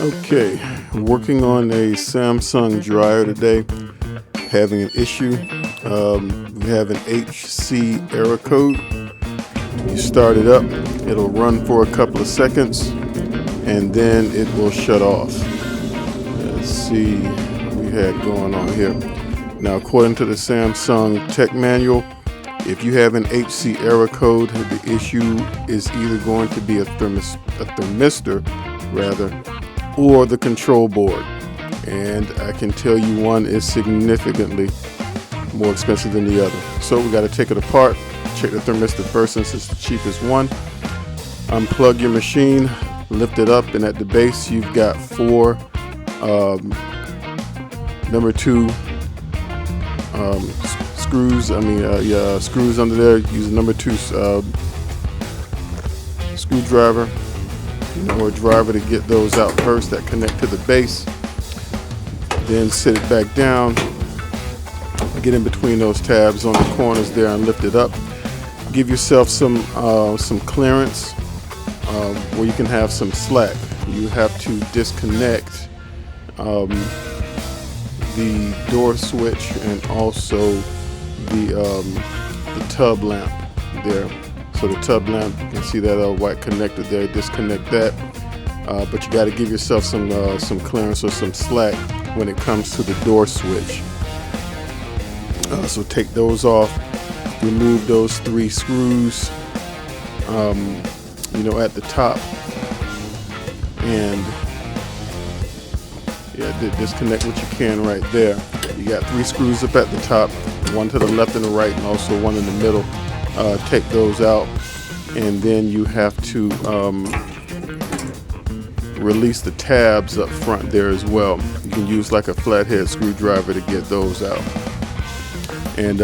Okay, working on a Samsung dryer today, having an issue. We have an HC error code. You start it up, it'll run for a couple of seconds, and then it will shut off. Let's see what we had going on here. Now, according to the Samsung tech manual, if you have an HC error code, the issue is either going to be a thermistor, or the control board. And I can tell you one is significantly more expensive than the other. So we got to take it apart, check the thermistor first since it's the cheapest one. Unplug your machine, lift it up, and at the base you've got four number 2 screws. Screws under there. Use a number 2 screwdriver or driver to get those out first that connect to the base. Then sit it back down, get in between those tabs on the corners there and lift it up. Give yourself some clearance where you can have some slack. You have to disconnect the door switch and also the tub lamp there. So the tub lamp, you can see that white connector there, disconnect that. But you got to give yourself some clearance or some slack when it comes to the door switch. So take those off, remove those 3 screws, at the top, and disconnect what you can right there. You got 3 screws up at the top, one to the left and the right, and also one in the middle. Take those out, and then you have to release the tabs up front there as well. You can use like a flathead screwdriver to get those out, and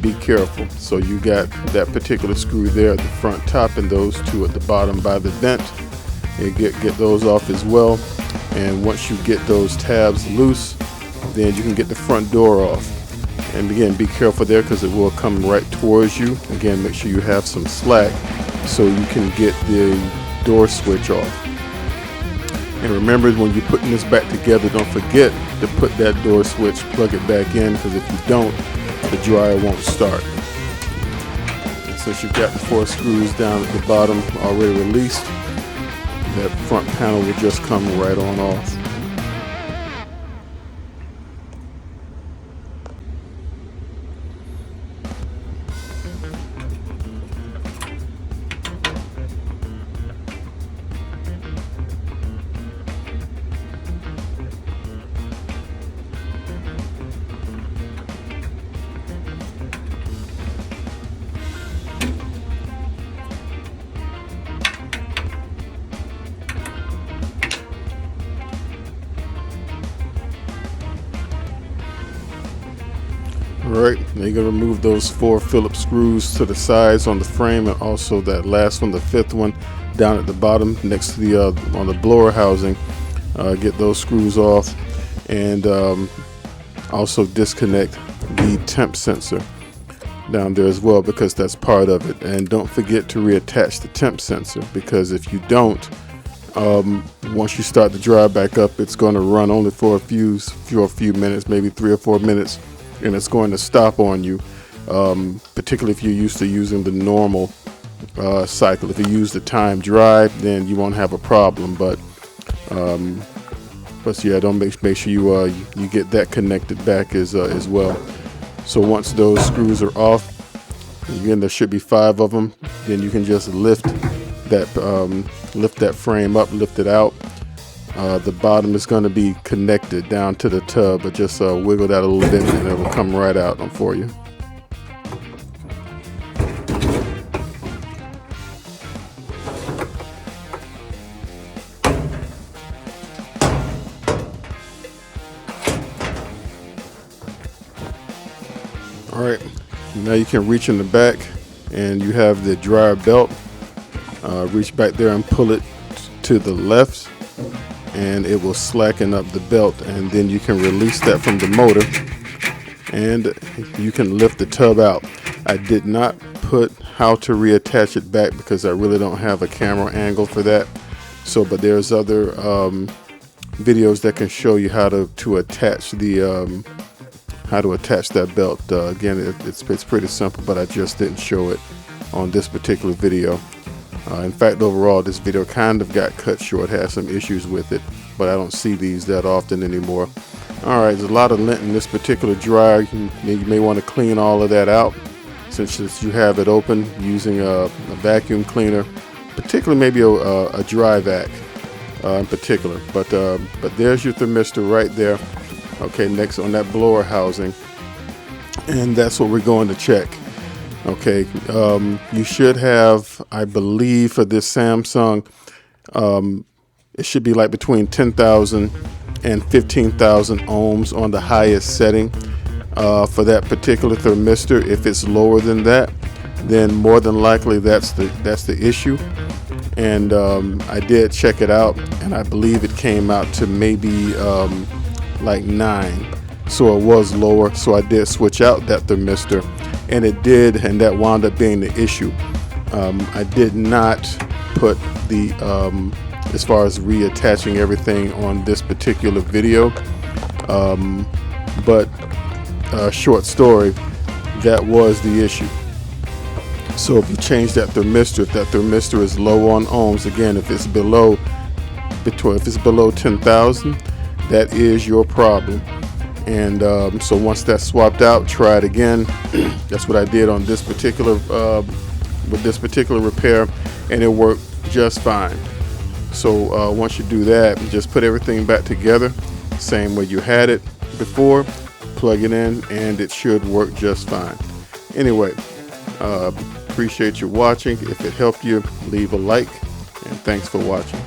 be careful. So you got that particular screw there at the front top, and those 2 at the bottom by the vent. And get those off as well. And once you get those tabs loose, then you can get the front door off. And again, be careful there because it will come right towards you. Again, make sure you have some slack so you can get the door switch off. And remember, when you're putting this back together, don't forget to put that door switch, plug it back in, because if you don't, the dryer won't start. And since you've got the 4 screws down at the bottom already released, that front panel will just come right on off. Alright, now you're going to remove those 4 Phillips screws to the sides on the frame, and also that last one, the 5th one, down at the bottom next to the on the blower housing. Get those screws off, and also disconnect the temp sensor down there as well, because that's part of it. And don't forget to reattach the temp sensor, because if you don't, once you start the dryer back up, it's going to run only for a few minutes, maybe 3 or 4 minutes. And it's going to stop on you, particularly if you're used to using the normal cycle. If you use the time dry, then you won't have a problem. But yeah, don't make sure you get that connected back as well. So once those screws are off, again, there should be 5 of them. Then you can just lift that frame up, lift it out. The bottom is going to be connected down to the tub, but just wiggle that a little bit and it will come right out for you. Alright, now you can reach in the back, and you have the dryer belt. Reach back there and pull it to the left, and it will slacken up the belt, and then you can release that from the motor and you can lift the tub out. I did not put how to reattach it back because I really don't have a camera angle for that. So, but there's other videos that can show you how to attach the that belt. Again, it's pretty simple, but I just didn't show it on this particular video. In fact, overall, this video kind of got cut short, had some issues with it, but I don't see these that often anymore. All right, there's a lot of lint in this particular dryer. You may want to clean all of that out since you have it open using a vacuum cleaner, particularly maybe a dry vac in particular. But there's your thermistor right there. Okay, next on that blower housing, and that's what we're going to check. Okay, you should have, I believe, for this Samsung, it should be like between 10,000 and 15,000 ohms on the highest setting for that particular thermistor. If it's lower than that, then more than likely that's the issue. And I did check it out, and I believe it came out to maybe like 9, so it was lower. So I did switch out that thermistor, and it did, and that wound up being the issue. I did not put the as far as reattaching everything on this particular video, but short story, that was the issue. So if you change that thermistor, if that thermistor is low on ohms, again, if it's below 10,000, that is your problem. And so once that's swapped out, try it again. That's what I did on this particular with this particular repair, and it worked just fine. So once you do that, just put everything back together same way you had it before, plug it in, and it should work just fine. Anyway, appreciate you watching. If it helped you, leave a like, and thanks for watching.